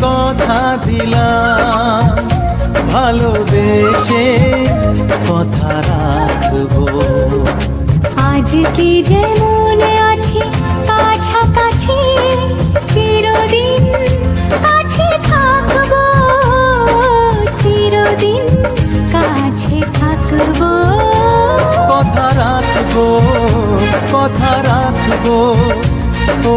কথা দিলাম, ভালোবেসে কথা রাখবো। আজকে যেমন আছি কাছাকাছি, চিরদিন কাছে থাকবো, চিরদিন কাছে থাকবো। কথা রাখবো, কথা রাখবো। ও